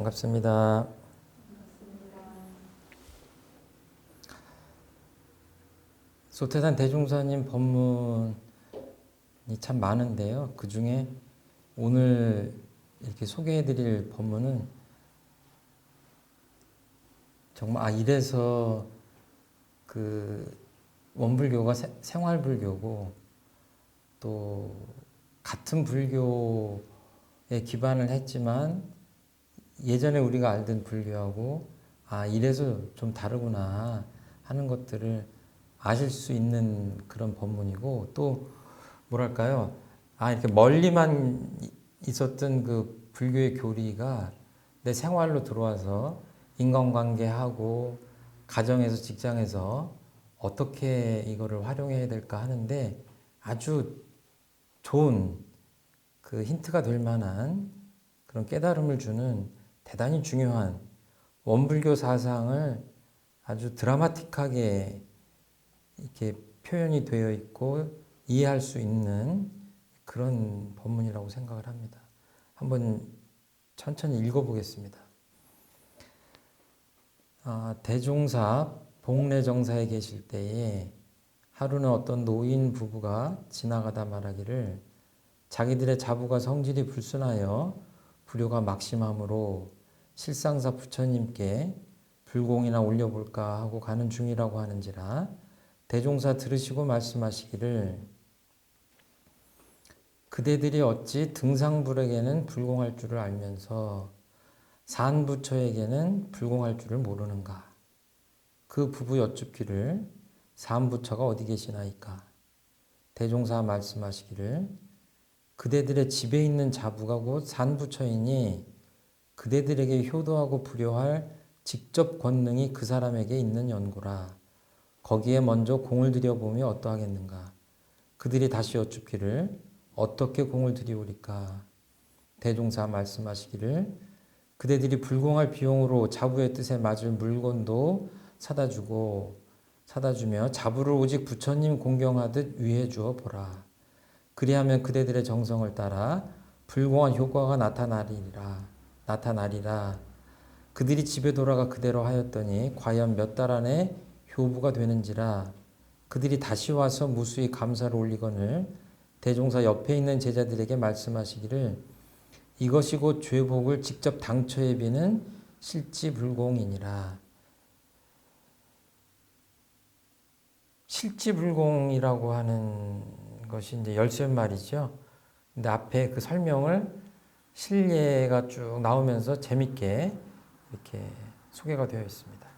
반갑습니다. 소태산 대종사님 법문이 참 많은데요. 그 중에 오늘 이렇게 소개해드릴 법문은 정말 이래서 그 원불교가 생활불교고 또 같은 불교에 기반을 했지만 예전에 우리가 알던 불교하고 이래서 좀 다르구나 하는 것들을 아실 수 있는 그런 법문이고, 또 뭐랄까요, 이렇게 멀리만 있었던 그 불교의 교리가 내 생활로 들어와서 인간관계하고 가정에서 직장에서 어떻게 이거를 활용해야 될까 하는데 아주 좋은 그 힌트가 될 만한 그런 깨달음을 주는 대단히 중요한 원불교 사상을 아주 드라마틱하게 이렇게 표현이 되어 있고 이해할 수 있는 그런 법문이라고 생각을 합니다. 한번 천천히 읽어보겠습니다. 대종사 복례정사에 계실 때에 하루는 어떤 노인 부부가 지나가다 말하기를 자기들의 자부가 성질이 불순하여 불효가 막심하므로 실상사 부처님께 불공이나 올려볼까 하고 가는 중이라고 하는지라 대종사 들으시고 말씀하시기를 그대들이 어찌 등상불에게는 불공할 줄을 알면서 산부처에게는 불공할 줄을 모르는가. 그 부부 여쭙기를 산부처가 어디 계시나이까. 대종사 말씀하시기를 그대들의 집에 있는 자부가 곧 산부처이니 그대들에게 효도하고 불효할 직접 권능이 그 사람에게 있는 연고라. 거기에 먼저 공을 들여보며 어떠하겠는가. 그들이 다시 여쭙기를 어떻게 공을 들이오리까. 대종사 말씀하시기를 그대들이 불공할 비용으로 자부의 뜻에 맞을 물건도 사다 주며 자부를 오직 부처님 공경하듯 위해 주어 보라. 그리하면 그대들의 정성을 따라 불공한 효과가 나타나리라. 그들이 집에 돌아가 그대로 하였더니 과연 몇 달 안에 효부가 되는지라. 그들이 다시 와서 무수히 감사를 올리거늘 대종사 옆에 있는 제자들에게 말씀하시기를 이것이 곧 죄복을 직접 당처에 비는 실지불공이니라. 실지불공이라고 하는 것이 이제 열쇠말이죠. 근데 앞에 그 설명을 실례가 쭉 나오면서 재밌게 이렇게 소개가 되어 있습니다.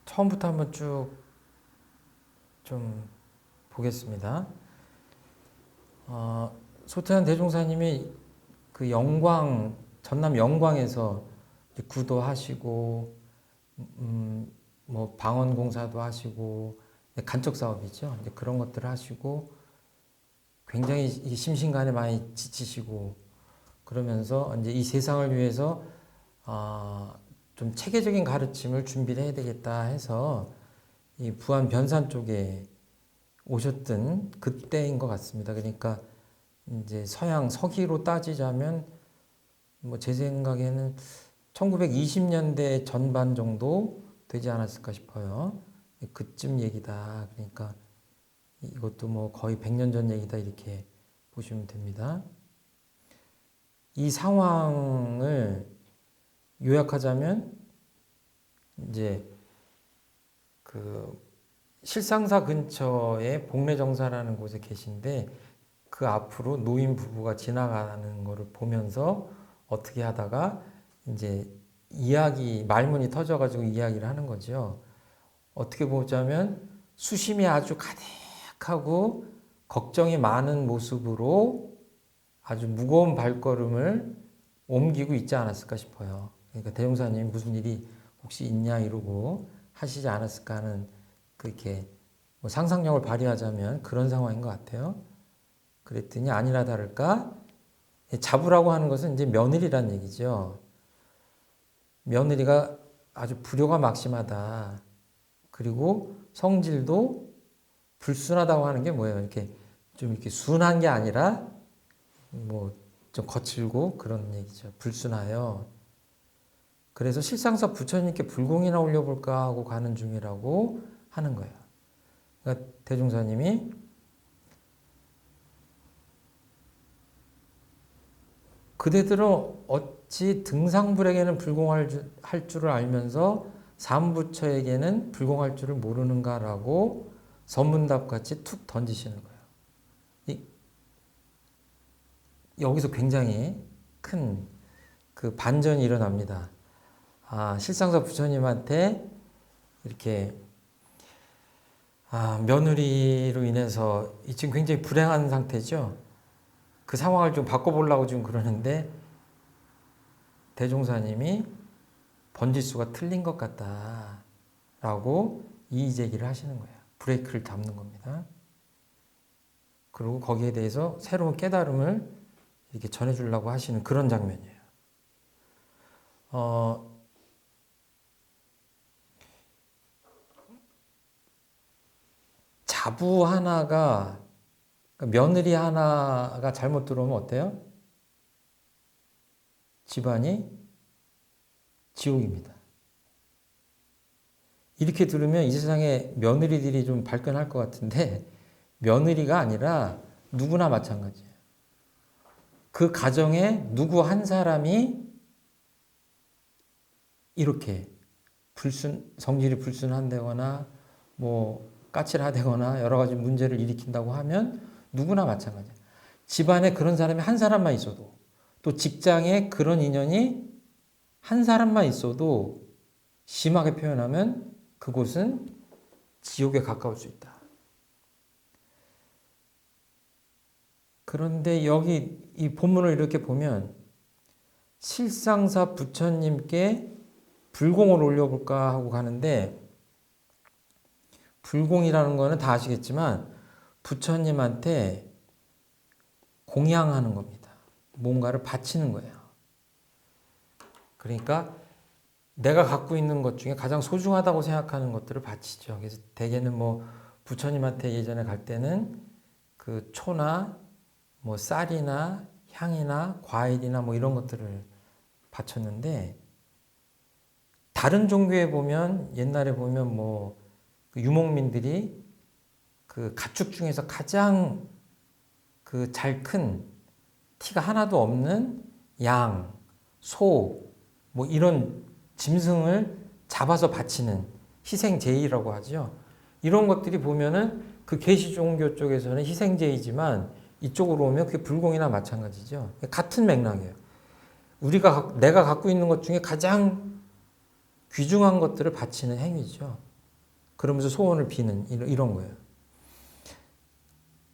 처음부터 한번 쭉 좀 보겠습니다. 소태산 대종사님이 그 전남 영광에서 구도하시고, 뭐 방언공사도 하시고, 간척 사업이죠. 이제 그런 것들을 하시고, 굉장히 심신간에 많이 지치시고, 그러면서 이제 이 세상을 위해서, 좀 체계적인 가르침을 준비를 해야 되겠다 해서, 이 부안 변산 쪽에 오셨던 그때인 것 같습니다. 그러니까 이제 서양 서기로 따지자면 뭐 제 생각에는 1920년대 전반 정도 되지 않았을까 싶어요. 그쯤 얘기다. 그러니까 이것도 뭐 거의 100년 전 얘기다 이렇게 보시면 됩니다. 이 상황을 요약하자면 이제 그 실상사 근처에 복례정사라는 곳에 계신데 그 앞으로 노인 부부가 지나가는 것을 보면서 어떻게 하다가 이제 말문이 터져가지고 이야기를 하는 거죠. 어떻게 보자면 수심이 아주 가득하고 걱정이 많은 모습으로 아주 무거운 발걸음을 옮기고 있지 않았을까 싶어요. 그러니까 대종사님 무슨 일이 혹시 있냐 이러고 하시지 않았을까 하는 그렇게 뭐 상상력을 발휘하자면 그런 상황인 것 같아요. 그랬더니 아니나 다를까 자부라고 하는 것은 이제 며느리란 얘기죠. 며느리가 아주 불효가 막심하다. 그리고 성질도 불순하다고 하는 게 뭐예요? 이렇게 좀 이렇게 순한 게 아니라 뭐 좀 거칠고 그런 얘기죠. 불순하여. 그래서 실상사 부처님께 불공이나 올려볼까 하고 가는 중이라고 하는 거예요. 그러니까 대종사님이 그대들은 어찌 등상불에게는 불공할 줄을 알면서 삼부처에게는 불공할 줄을 모르는가라고 선문답같이 툭 던지시는 거예요. 여기서 굉장히 큰 그 반전이 일어납니다. 실상사 부처님한테 이렇게 며느리로 인해서 지금 굉장히 불행한 상태죠. 그 상황을 좀 바꿔보려고 지금 그러는데 대종사님이 번지수가 틀린 것 같다라고 이의제기를 하시는 거예요. 브레이크를 잡는 겁니다. 그리고 거기에 대해서 새로운 깨달음을 이렇게 전해주려고 하시는 그런 장면이에요. 자부 하나가, 며느리 하나가 잘못 들어오면 어때요? 집안이 지옥입니다. 이렇게 들으면 이 세상에 며느리들이 좀 발끈할 것 같은데 며느리가 아니라 누구나 마찬가지예요. 그 가정에 누구 한 사람이 이렇게 성질이 불순한다거나 뭐 까칠하다거나 여러 가지 문제를 일으킨다고 하면 누구나 마찬가지예요. 집안에 그런 사람이 한 사람만 있어도, 또 직장에 그런 인연이 한 사람만 있어도 심하게 표현하면 그곳은 지옥에 가까울 수 있다. 그런데 여기 이 본문을 이렇게 보면 실상사 부처님께 불공을 올려볼까 하고 가는데, 불공이라는 거는 다 아시겠지만 부처님한테 공양하는 겁니다. 뭔가를 바치는 거예요. 그러니까 내가 갖고 있는 것 중에 가장 소중하다고 생각하는 것들을 바치죠. 그래서 대개는 뭐 부처님한테 예전에 갈 때는 그 초나 뭐 쌀이나 향이나 과일이나 뭐 이런 것들을 바쳤는데, 다른 종교에 보면 옛날에 보면 뭐 그 유목민들이 그 가축 중에서 가장 그 잘 큰 티가 하나도 없는 양, 소, 뭐 이런 짐승을 잡아서 바치는 희생제의라고 하죠. 이런 것들이 보면은 그 계시 종교 쪽에서는 희생제의지만 이쪽으로 오면 그게 불공이나 마찬가지죠. 같은 맥락이에요. 내가 갖고 있는 것 중에 가장 귀중한 것들을 바치는 행위죠. 그러면서 소원을 비는 이런 거예요.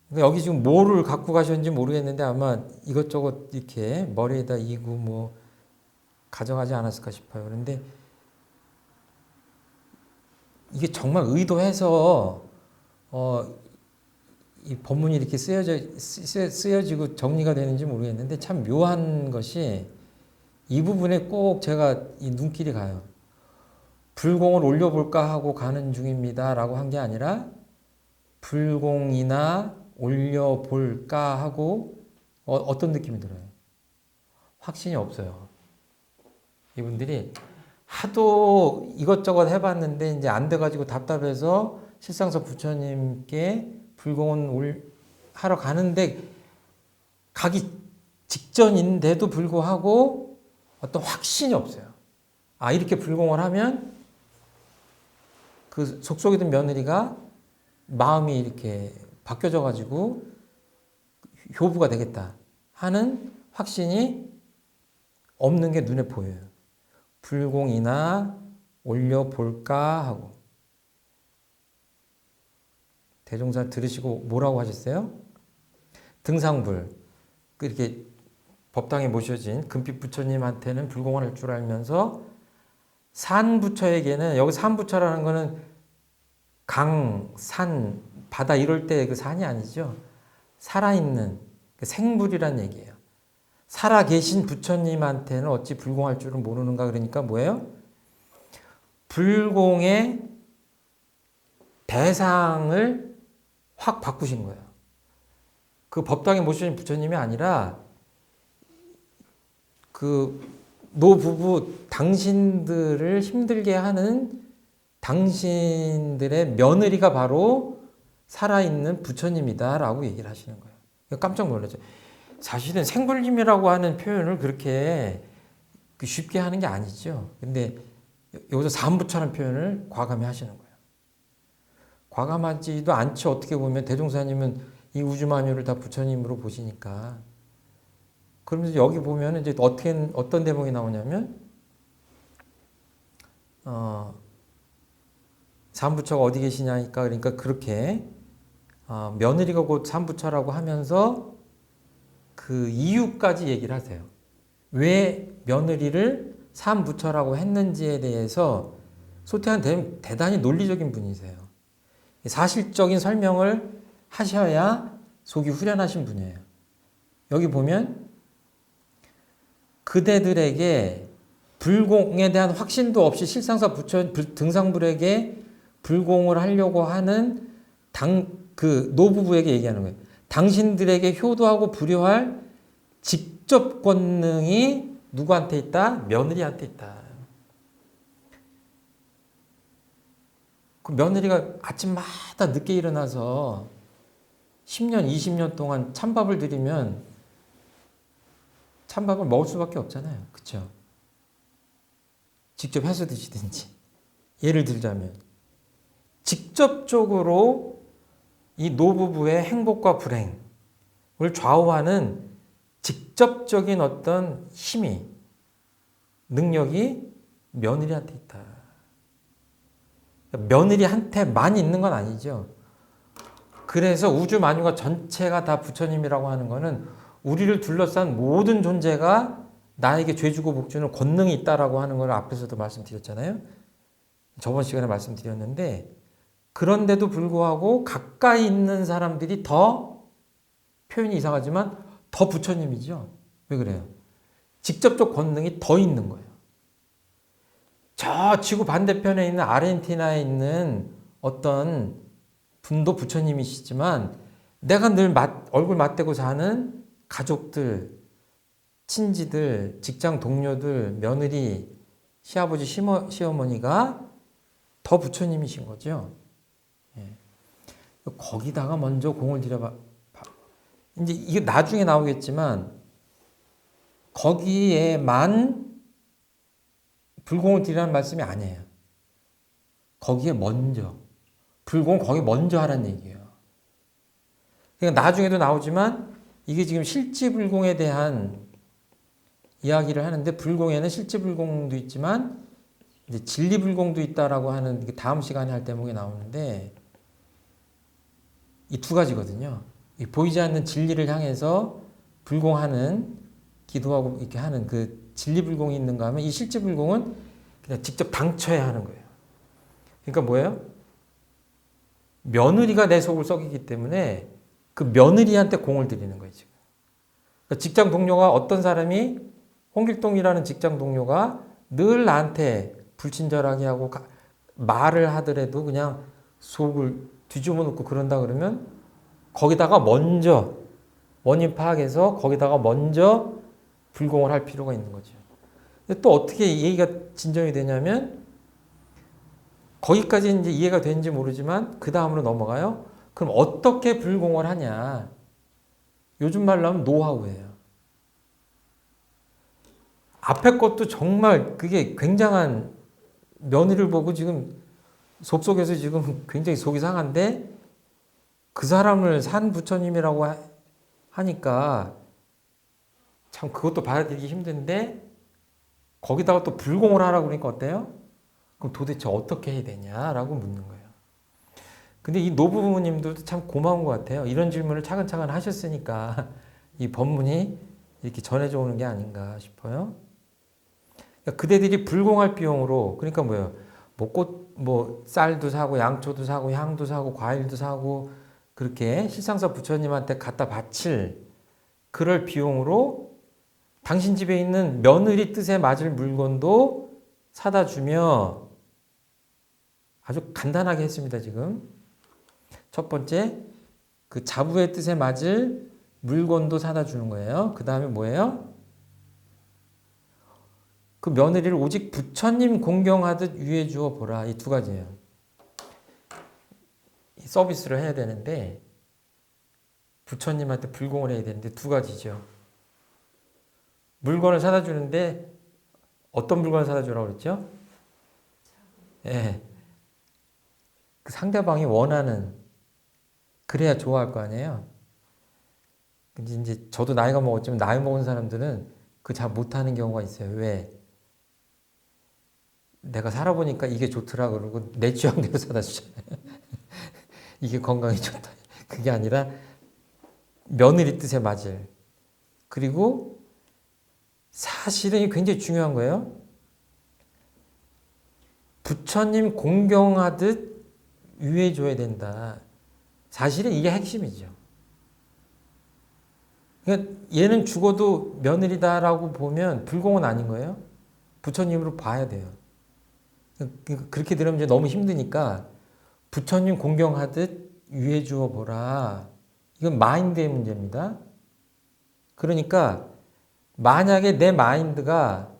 그러니까 여기 지금 뭐를 갖고 가셨는지 모르겠는데 아마 이것저것 이렇게 머리에다 이고 뭐 가져가지 않았을까 싶어요. 그런데 이게 정말 의도해서 이 본문이 이렇게 쓰여지고 정리가 되는지 모르겠는데 참 묘한 것이 이 부분에 꼭 제가 이 눈길이 가요. 불공을 올려볼까 하고 가는 중입니다 라고 한 게 아니라 불공이나 올려볼까 하고 어떤 느낌이 들어요? 확신이 없어요. 이분들이 하도 이것저것 해봤는데 이제 안 돼가지고 답답해서 실상사 부처님께 불공은 하러 가는데 가기 직전인데도 불구하고 어떤 확신이 없어요. 이렇게 불공을 하면 그 속속이던 며느리가 마음이 이렇게 바뀌어져 가지고 효부가 되겠다 하는 확신이 없는 게 눈에 보여요. 불공이나 올려볼까 하고. 대종사 들으시고 뭐라고 하셨어요? 등상불. 이렇게 법당에 모셔진 금빛 부처님한테는 불공을 할 줄 알면서 산부처에게는, 여기 산부처라는 거는 강, 산, 바다 이럴 때 그 산이 아니죠. 살아있는 그 생불이란 얘기예요. 살아계신 부처님한테는 어찌 불공할 줄은 모르는가. 그러니까 뭐예요? 불공의 대상을 확 바꾸신 거예요. 그 법당에 모셔진 부처님이 아니라 그 노부부 당신들을 힘들게 하는 당신들의 며느리가 바로 살아있는 부처님이다라고 얘기를 하시는 거예요. 깜짝 놀라죠. 사실은 생불림이라고 하는 표현을 그렇게 쉽게 하는 게 아니죠. 근데 여기서 사무부처라는 표현을 과감히 하시는 거예요. 과감하지도 않죠. 어떻게 보면 대종사님은 이 우주만유를 다 부처님으로 보시니까. 그러면서 여기 보면 이제 어떤 대목이 나오냐면, 사무부처가 어디 계시냐니까, 그러니까 그렇게 며느리가 곧 사무부처라고 하면서 그 이유까지 얘기를 하세요. 왜 며느리를 사무부처라고 했는지에 대해서 소태한 대단히 논리적인 분이세요. 사실적인 설명을 하셔야 속이 후련하신 분이에요. 여기 보면 그대들에게 불공에 대한 확신도 없이 실상사 부처 등상불에게 불공을 하려고 하는 그 노부부에게 얘기하는 거예요. 당신들에게 효도하고 불효할 직접 권능이 누구한테 있다? 며느리한테 있다. 그 며느리가 아침마다 늦게 일어나서 10년, 20년 동안 찬밥을 드리면 찬밥을 먹을 수밖에 없잖아요. 그렇죠? 직접 해서 드시든지. 예를 들자면 직접적으로 이 노부부의 행복과 불행을 좌우하는 직접적인 어떤 힘이, 능력이 며느리한테 있다. 며느리한테만 있는 건 아니죠. 그래서 우주 만유가 전체가 다 부처님이라고 하는 거는 우리를 둘러싼 모든 존재가 나에게 죄주고 복주는 권능이 있다라고 하는 걸 앞에서도 말씀드렸잖아요. 저번 시간에 말씀드렸는데, 그런데도 불구하고 가까이 있는 사람들이 더, 표현이 이상하지만 더 부처님이죠. 왜 그래요? 직접적 권능이 더 있는 거예요. 저 지구 반대편에 있는 아르헨티나에 있는 어떤 분도 부처님이시지만 내가 늘 얼굴 맞대고 사는 가족들, 친지들, 직장 동료들, 며느리, 시아버지, 시어머니가 더 부처님이신 거죠. 예. 거기다가 먼저 공을 들여봐. 이제 이게 나중에 나오겠지만 거기에만 불공을 드리라는 말씀이 아니에요. 거기에 먼저. 불공 거기 먼저 하라는 얘기예요. 그러니까 나중에도 나오지만 이게 지금 실지불공에 대한 이야기를 하는데, 불공에는 실지불공도 있지만 이제 진리불공도 있다라고 하는 게 다음 시간에 할 대목이 나오는데, 이 두 가지거든요. 이 보이지 않는 진리를 향해서 불공하는, 기도하고 이렇게 하는 그 진리불공이 있는가 하면, 이 실지불공은 그냥 직접 당쳐야 하는 거예요. 그러니까 뭐예요? 며느리가 내 속을 썩이기 때문에 그 며느리한테 공을 들이는 거예요, 지금. 그러니까 직장 동료가, 어떤 사람이, 홍길동이라는 직장 동료가 늘 나한테 불친절하게 하고 말을 하더라도 그냥 속을 뒤집어 놓고 그런다 그러면 거기다가 먼저 원인 파악해서 거기다가 먼저 불공을 할 필요가 있는 거죠. 근데 또 어떻게 얘기가 진정이 되냐면, 거기까지 이제 이해가 되는지 모르지만 그 다음으로 넘어가요. 그럼 어떻게 불공을 하냐? 요즘 말로 하면 노하우예요. 앞에 것도 정말 그게 굉장한, 며느리를 보고 지금 속속에서 지금 굉장히 속이 상한데, 그 사람을 산 부처님이라고 하니까 참 그것도 받아들이기 힘든데, 거기다가 또 불공을 하라고 그러니까 어때요? 그럼 도대체 어떻게 해야 되냐라고 묻는 거예요. 근데 이 노부부님들도 참 고마운 것 같아요. 이런 질문을 차근차근 하셨으니까 이 법문이 이렇게 전해져 오는 게 아닌가 싶어요. 그러니까 그대들이 불공할 비용으로, 그러니까 뭐예요? 뭐 쌀도 사고 양초도 사고 향도 사고 과일도 사고 그렇게 실상사 부처님한테 갖다 바칠 그럴 비용으로 당신 집에 있는 며느리 뜻에 맞을 물건도 사다 주며, 아주 간단하게 했습니다, 지금. 첫 번째, 그 자부의 뜻에 맞을 물건도 사다 주는 거예요. 그 다음에 뭐예요? 그 며느리를 오직 부처님 공경하듯 유해 주어 보라. 이 두 가지예요. 서비스를 해야 되는데 부처님한테 불공을 해야 되는데 두 가지죠. 물건을 사다 주는데 어떤 물건을 사다 주라고 그랬죠? 예. 그 상대방이 원하는, 그래야 좋아할 거 아니에요. 근데 이제 저도 나이가 먹었지만 나이 먹은 사람들은 그 잘 못하는 경우가 있어요. 왜? 내가 살아보니까 이게 좋더라 그러고 내 취향대로 사다 주잖아요. 이게 건강에 좋다. 그게 아니라 며느리 뜻에 맞을. 그리고 사실은 이게 굉장히 중요한 거예요. 부처님 공경하듯 유해줘야 된다. 사실은 이게 핵심이죠. 그러니까 얘는 죽어도 며느리다라고 보면 불공은 아닌 거예요. 부처님으로 봐야 돼요. 그렇게 들으면 이제 너무 힘드니까 부처님 공경하듯 유해 주어 보라. 이건 마인드의 문제입니다. 그러니까 만약에 내 마인드가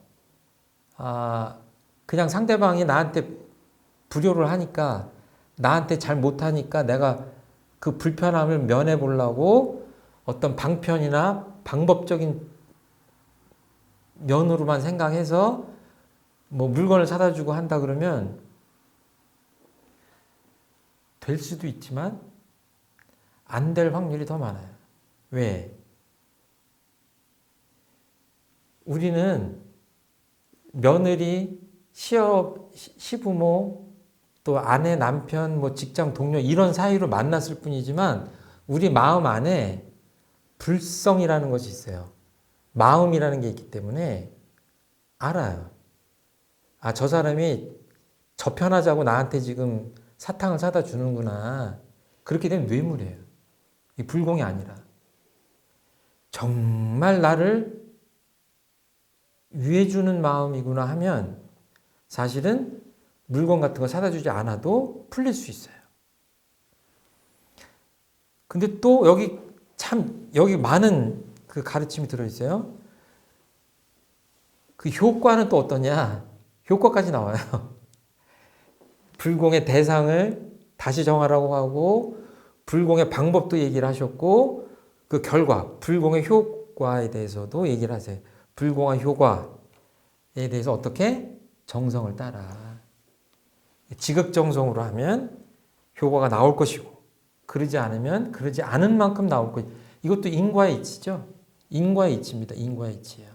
그냥 상대방이 나한테 불효를 하니까 나한테 잘 못하니까 내가 그 불편함을 면해 보려고 어떤 방편이나 방법적인 면으로만 생각해서 뭐 물건을 사다 주고 한다 그러면 될 수도 있지만 안 될 확률이 더 많아요. 왜? 우리는 며느리, 시부모, 또 아내, 남편, 뭐 직장 동료 이런 사이로 만났을 뿐이지만 우리 마음 안에 불성이라는 것이 있어요. 마음이라는 게 있기 때문에 알아요. 저 사람이 저 편하자고 나한테 지금 사탕을 사다 주는구나. 그렇게 되면 뇌물이에요. 이 불공이 아니라. 정말 나를 위해주는 마음이구나 하면 사실은 물건 같은 거 사다 주지 않아도 풀릴 수 있어요. 근데 또 여기 많은 그 가르침이 들어있어요. 그 효과는 또 어떠냐? 효과까지 나와요. 불공의 대상을 다시 정하라고 하고 불공의 방법도 얘기를 하셨고 그 결과, 불공의 효과에 대해서도 얘기를 하세요. 불공의 효과에 대해서 어떻게? 정성을 따라. 지극정성으로 하면 효과가 나올 것이고 그러지 않으면 그러지 않은 만큼 나올 것이고 이것도 인과의 이치죠. 인과의 이치입니다. 인과의 이치예요.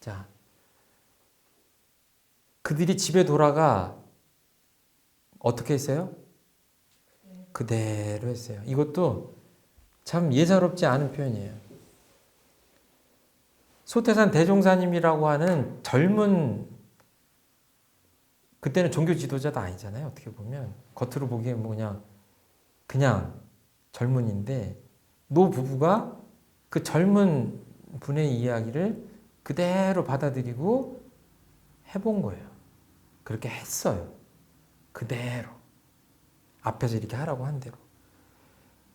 자, 그들이 집에 돌아가 어떻게 했어요? 그대로 했어요. 이것도 참 예사롭지 않은 표현이에요. 소태산 대종사님이라고 하는 젊은, 그때는 종교 지도자도 아니잖아요. 어떻게 보면 겉으로 보기엔 뭐 그냥 젊은인데 노 부부가 그 젊은 분의 이야기를 그대로 받아들이고 해본 거예요. 그렇게 했어요. 그대로. 앞에서 이렇게 하라고 한 대로.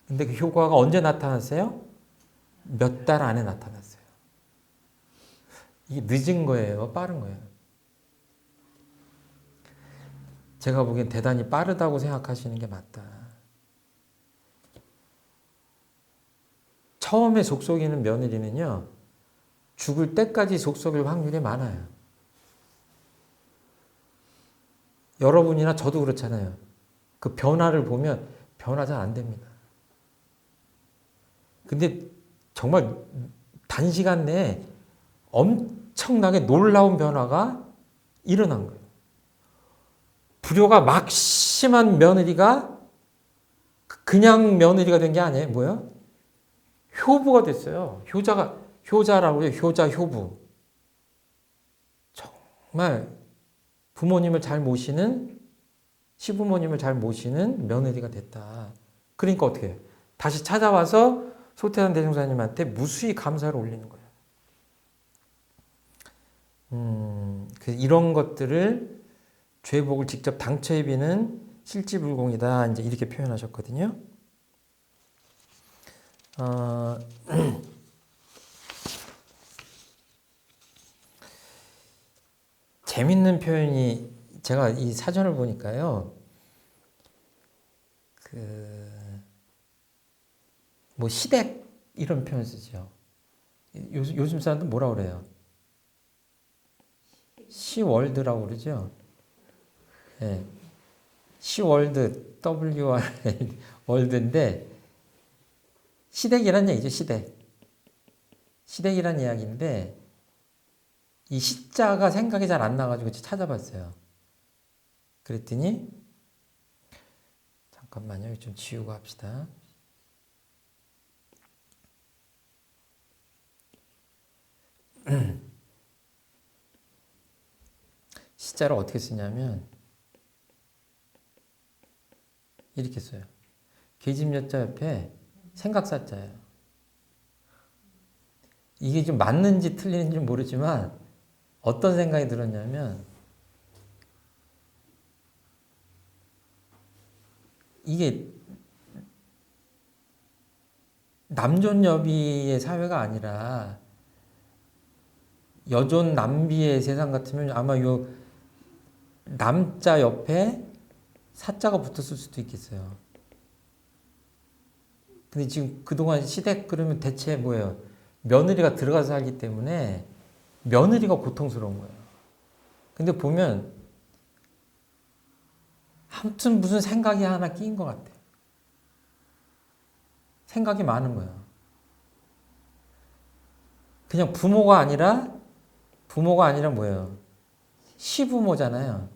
근데 그 효과가 언제 나타났어요? 몇 달 안에 나타났어요. 이게 늦은 거예요? 빠른 거예요? 제가 보기엔 대단히 빠르다고 생각하시는 게 맞다. 처음에 속속이는 며느리는요, 죽을 때까지 속속일 확률이 많아요. 여러분이나 저도 그렇잖아요. 그 변화를 보면 변화 잘 안 됩니다. 근데 정말 단시간 내에 엄청나게 놀라운 변화가 일어난 거예요. 불효가 막 심한 며느리가 그냥 며느리가 된 게 아니에요. 뭐예요? 효부가 됐어요. 효자라고 해요. 효자, 효부. 정말 부모님을 잘 모시는, 시부모님을 잘 모시는 며느리가 됐다. 그러니까 어떻게 해요? 다시 찾아와서 소태산 대종사님한테 무수히 감사를 올리는 거예요. 이런 것들을 죄복을 직접 당처에 비는 실지불공이다. 이제 이렇게 표현하셨거든요. 재밌는 표현이 제가 이 사전을 보니까요. 뭐 시댁 이런 표현 쓰죠. 요즘 사람들 뭐라 그래요? 시월드라고 그러죠. 예. 시월드 WR 월드인데 시댁이란 얘기죠. 시댁이란 이야기인데 이 시자가 생각이 잘 안 나가지고 찾아봤어요. 그랬더니 잠깐만요. 좀 지우고 합시다. 시자를 어떻게 쓰냐면 이렇게 써요. 계집여자 옆에 생각사자예요. 이게 좀 맞는지 틀리는지 모르지만 어떤 생각이 들었냐면 이게 남존여비의 사회가 아니라 여존남비의 세상 같으면 아마 요 남자 옆에 사자가 붙었을 수도 있겠어요. 근데 지금 그동안 시댁 그러면 대체 뭐예요? 며느리가 들어가서 살기 때문에 며느리가 고통스러운 거예요. 근데 보면 아무튼 무슨 생각이 하나 끼인 것 같아요. 생각이 많은 거예요. 그냥 부모가 아니라 뭐예요? 시부모잖아요.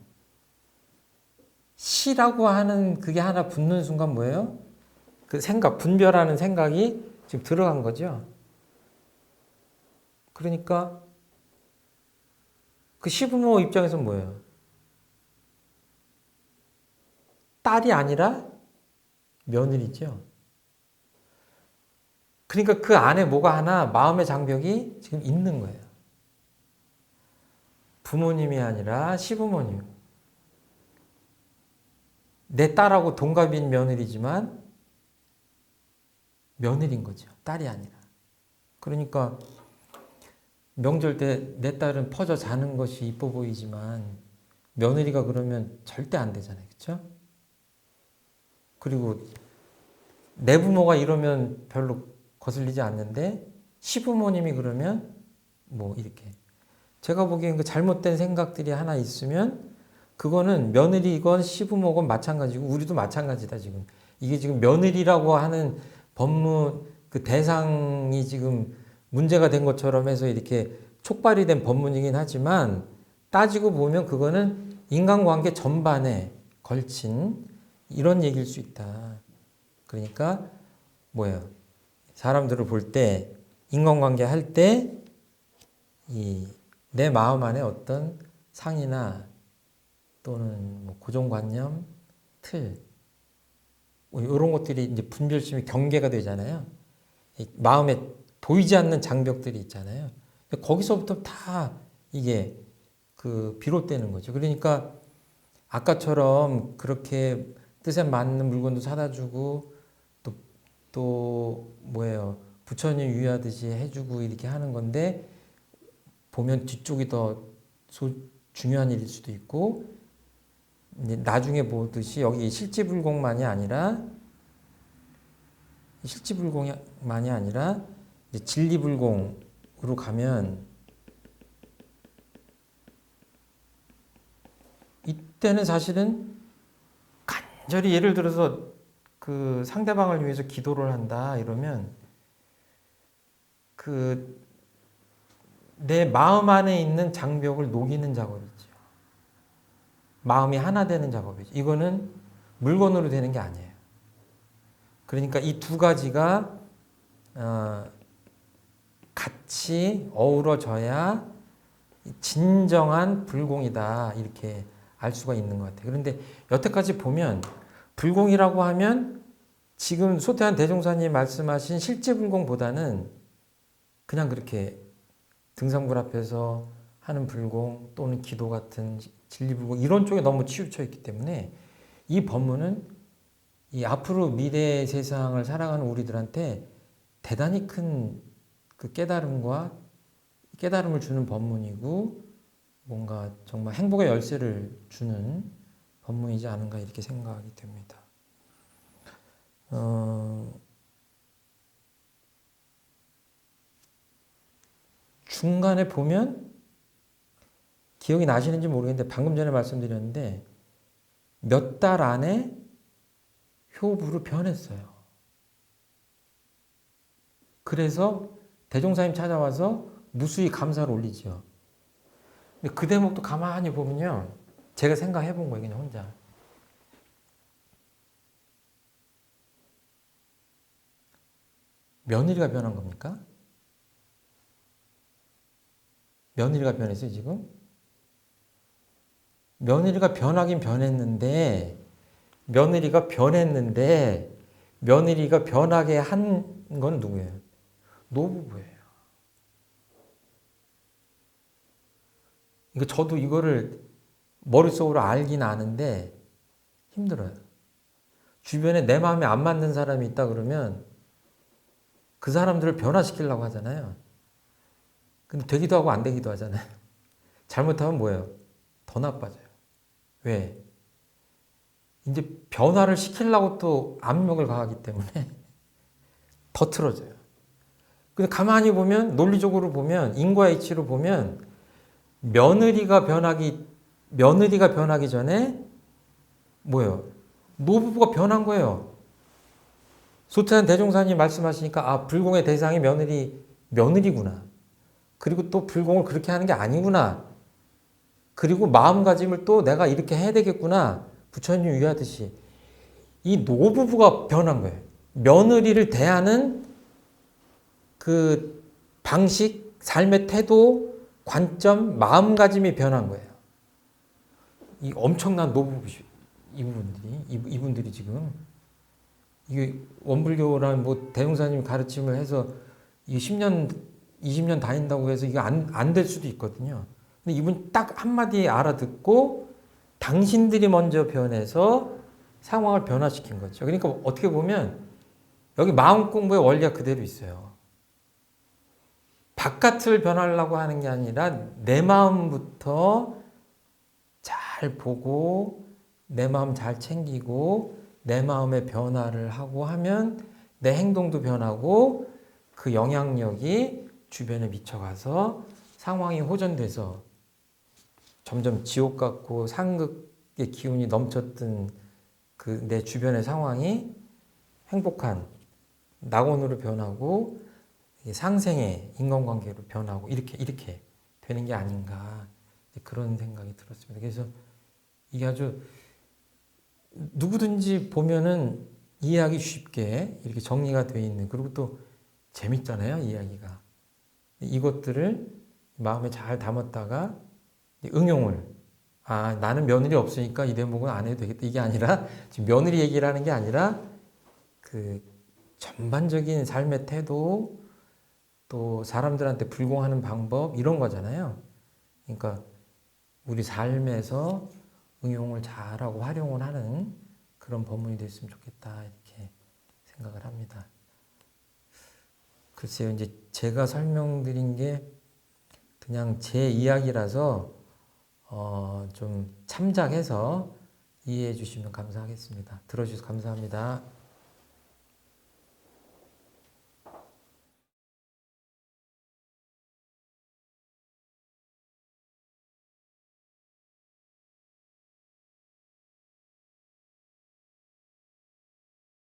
시라고 하는 그게 하나 붙는 순간 뭐예요? 그 생각, 분별하는 생각이 지금 들어간 거죠. 그러니까 그 시부모 입장에서 뭐예요? 딸이 아니라 며느리죠. 그러니까 그 안에 뭐가 하나 마음의 장벽이 지금 있는 거예요. 부모님이 아니라 시부모님. 내 딸하고 동갑인 며느리지만 며느리인 거죠. 딸이 아니라. 그러니까 명절 때 내 딸은 퍼져 자는 것이 이뻐 보이지만 며느리가 그러면 절대 안 되잖아요. 그렇죠? 그리고 내 부모가 이러면 별로 거슬리지 않는데 시부모님이 그러면 뭐 이렇게 제가 보기엔 그 잘못된 생각들이 하나 있으면 그거는 며느리건 시부모건 마찬가지고 우리도 마찬가지다 지금. 이게 지금 며느리라고 하는 법문 그 대상이 지금 문제가 된 것처럼 해서 이렇게 촉발이 된 법문이긴 하지만 따지고 보면 그거는 인간관계 전반에 걸친 이런 얘기일 수 있다. 그러니까 뭐예요? 사람들을 볼 때 인간관계 할 때 내 마음 안에 어떤 상이나 또는 뭐 고정관념, 틀 이런 것들이 이제 분별심이 경계가 되잖아요. 마음에 보이지 않는 장벽들이 있잖아요. 거기서부터 다 이게 그 비롯되는 거죠. 그러니까 아까처럼 그렇게 뜻에 맞는 물건도 사다 주고 또 뭐예요? 부처님 유의하듯이 해주고 이렇게 하는 건데 보면 뒤쪽이 더 중요한 일일 수도 있고 이제 나중에 보듯이 여기 실지불공만이 아니라 이제 진리불공으로 가면 이때는 사실은 간절히 예를 들어서 그 상대방을 위해서 기도를 한다 이러면 그 내 마음 안에 있는 장벽을 녹이는 작업이죠. 마음이 하나 되는 작업이죠. 이거는 물건으로 되는 게 아니에요. 그러니까 이 두 가지가 같이 어우러져야 진정한 불공이다 이렇게 알 수가 있는 것 같아요. 그런데 여태까지 보면 불공이라고 하면 지금 소태한 대종사님 말씀하신 실제 불공보다는 그냥 그렇게 등산불 앞에서 하는 불공 또는 기도 같은 진리불공 이런 쪽에 너무 치우쳐 있기 때문에 이 법문은 이 앞으로 미래의 세상을 살아가는 우리들한테 대단히 큰 그 깨달음을 주는 법문이고 뭔가 정말 행복의 열쇠를 주는 법문이지 않은가 이렇게 생각이 됩니다. 중간에 보면 기억이 나시는지 모르겠는데 방금 전에 말씀드렸는데 몇 달 안에 효부로 변했어요. 그래서 대종사님 찾아와서 무수히 감사를 올리죠. 근데 그 대목도 가만히 보면요. 제가 생각해 본 거예요. 그냥 혼자. 며느리가 변한 겁니까? 며느리가 변했어요, 지금? 며느리가 변하긴 변했는데, 며느리가 변하게 한 건 누구예요? 노부부예요. 저도 이거를 머릿속으로 알긴 아는데 힘들어요. 주변에 내 마음에 안 맞는 사람이 있다 그러면 그 사람들을 변화시키려고 하잖아요. 근데 되기도 하고 안 되기도 하잖아요. 잘못하면 뭐예요? 더 나빠져요. 왜? 이제 변화를 시키려고 또 압력을 가하기 때문에 더 틀어져요. 근데 가만히 보면, 논리적으로 보면, 인과 이치로 보면 며느리가 변하기 전에 뭐예요? 노부부가 변한 거예요. 소태한 대종사님 말씀하시니까 아, 불공의 대상이 며느리구나. 그리고 또 불공을 그렇게 하는 게 아니구나. 그리고 마음가짐을 또 내가 이렇게 해야 되겠구나. 부처님 유의하듯이. 이 노부부가 변한 거예요. 며느리를 대하는 그 방식, 삶의 태도, 관점, 마음가짐이 변한 거예요. 이 엄청난 노부부, 이분들이 지금. 이게 원불교라는 뭐 대종사님 가르침을 해서 이 10년, 20년 다닌다고 해서 이거 안 될 수도 있거든요. 근데 이분 딱 한마디 알아듣고 당신들이 먼저 변해서 상황을 변화시킨 거죠. 그러니까 어떻게 보면 여기 마음 공부의 원리가 그대로 있어요. 바깥을 변하려고 하는 게 아니라 내 마음부터 잘 보고 내 마음 잘 챙기고 내 마음의 변화를 하고 하면 내 행동도 변하고 그 영향력이 주변에 미쳐가서 상황이 호전돼서 점점 지옥 같고 상극의 기운이 넘쳤던 그 내 주변의 상황이 행복한 낙원으로 변하고 상생의 인간관계로 변하고 이렇게 되는 게 아닌가 그런 생각이 들었습니다. 그래서 이게 아주 누구든지 보면은 이해하기 쉽게 이렇게 정리가 되어 있는, 그리고 또 재밌잖아요, 이야기가. 이것들을 마음에 잘 담았다가 응용을, 아, 나는 며느리 없으니까 이 대목은 안 해도 되겠다. 이게 아니라, 지금 며느리 얘기를 하는 게 아니라, 그 전반적인 삶의 태도, 또 사람들한테 불공하는 방법, 이런 거잖아요. 그러니까 우리 삶에서 응용을 잘하고 활용을 하는 그런 법문이 됐으면 좋겠다, 이렇게 생각을 합니다. 글쎄요, 이제 제가 설명드린 게 그냥 제 이야기라서 좀 참작해서 이해해 주시면 감사하겠습니다. 들어주셔서 감사합니다.